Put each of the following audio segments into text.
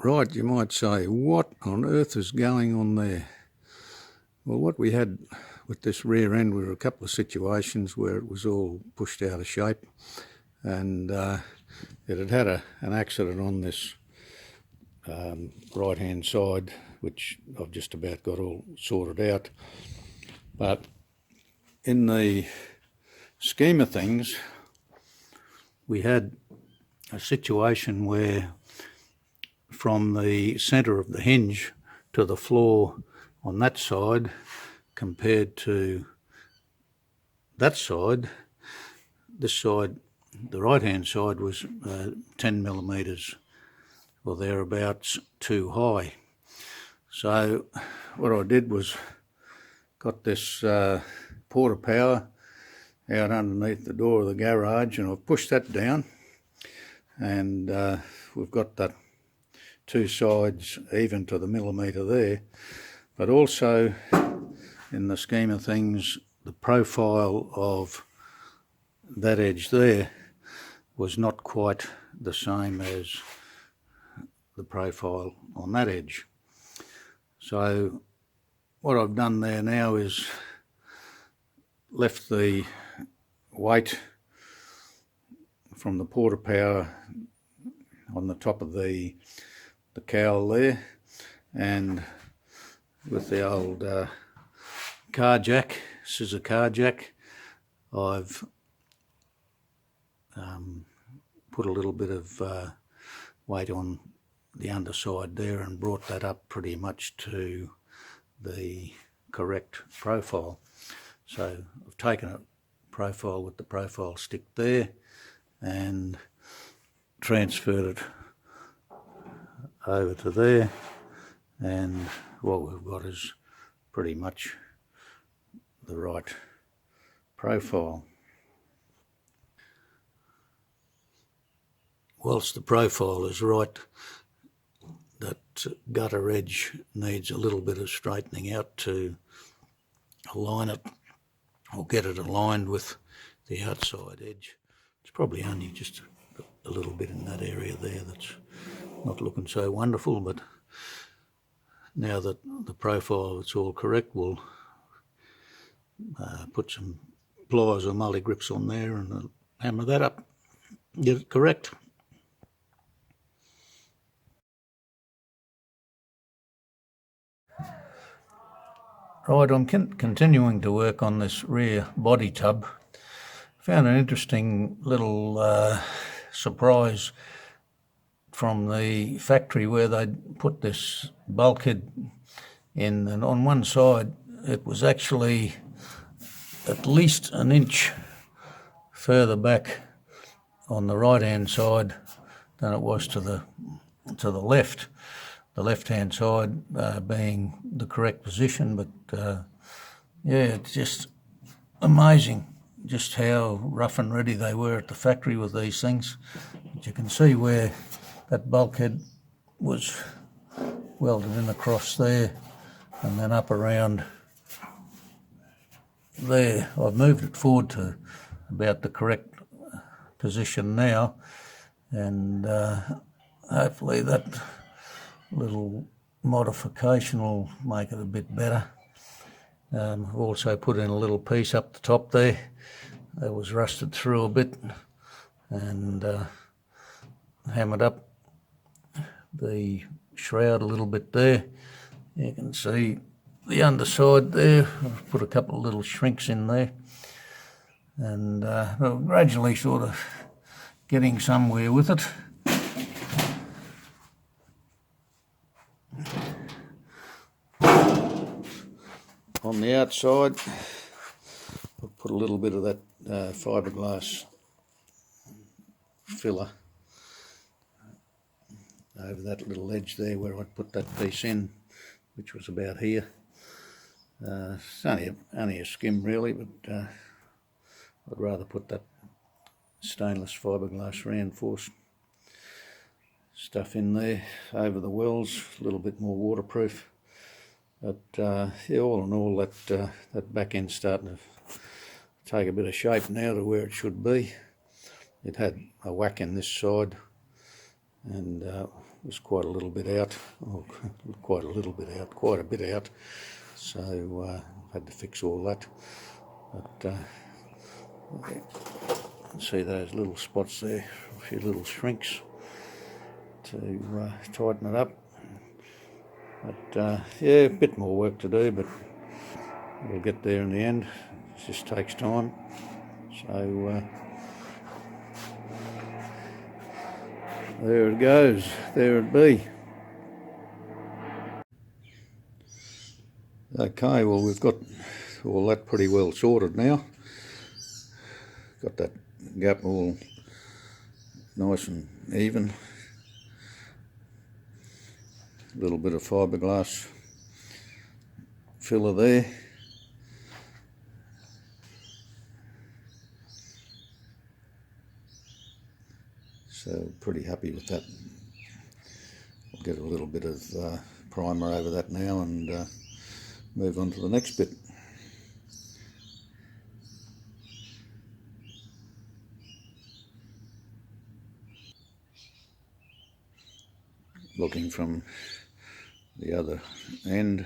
Right, you might say, what on earth is going on there? Well, what we had with this rear end were a couple of situations where it was all pushed out of shape, and it had had an accident on this right-hand side, which I've just about got all sorted out. But in the scheme of things, we had a situation where from the centre of the hinge to the floor on that side compared to that side, this side, the right-hand side, was 10 millimetres or thereabouts too high. So what I did was got this porta power out underneath the door of the garage, and I've pushed that down, and we've got that two sides even to the millimetre there. But also, in the scheme of things, the profile of that edge there was not quite the same as the profile on that edge. So what I've done there now is left the weight from the porta power on the top of the cowl there, and with the old scissor car jack, I've put a little bit of weight on the underside there and brought that up pretty much to the correct profile. So I've taken a profile with the profile stick there and transferred it over to there, and what we've got is pretty much the right profile. Whilst the profile is right, that gutter edge needs a little bit of straightening out to align it or get it aligned with the outside edge. It's probably only just a little bit in that area there that's not looking so wonderful, but now that the profile is all correct, we'll put some pliers or multi-grips on there and hammer that up, get it correct. Right, I'm continuing to work on this rear body tub. Found an interesting little surprise from the factory where they'd put this bulkhead in, and on one side it was actually at least an inch further back on the right-hand side than it was to the left. The left-hand side being the correct position, but yeah, it's just amazing just how rough and ready they were at the factory with these things. But you can see where that bulkhead was welded in across there and then up around there. I've moved it forward to about the correct position now, and hopefully that little modification will make it a bit better. I've also put in a little piece up the top there that was rusted through a bit, and hammered up the shroud a little bit there. You can see the underside there. I've put a couple of little shrinks in there, and gradually sort of getting somewhere with it. On the outside, I've put a little bit of that fiberglass filler over that little edge there where I'd put that piece in, which was about here. It's only a skim really, but I'd rather put that stainless fiberglass reinforced stuff in there over the wells, a little bit more waterproof. But yeah, all in all, that back end's starting to take a bit of shape now to where it should be. It had a whack in this side and was quite a little bit out, or quite a bit out, so had to fix all that. But see those little spots there, a few little shrinks to tighten it up. But yeah, a bit more work to do, but we'll get there in the end. It just takes time. So there it goes, there it be. Okay, well we've got all that pretty well sorted now. Got that gap all nice and even. A little bit of fiberglass filler there. So pretty happy with that. I'll get a little bit of primer over that now and move on to the next bit. Looking from the other end.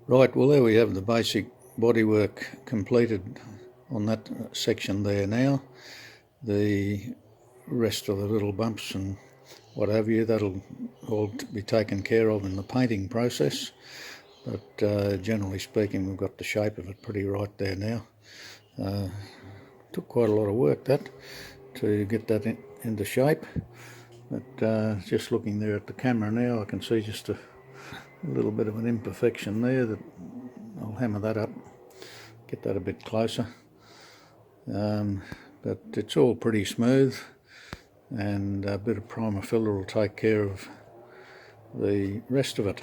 Right, well there we have the basic bodywork completed on that section there now. The rest of the little bumps and what have you, that'll all be taken care of in the painting process. But generally speaking, we've got the shape of it pretty right there now. Took quite a lot of work that to get that into shape. But just looking there at the camera now, I can see just a little bit of an imperfection there that I'll hammer that up, get that a bit closer. But it's all pretty smooth, and a bit of primer filler will take care of the rest of it.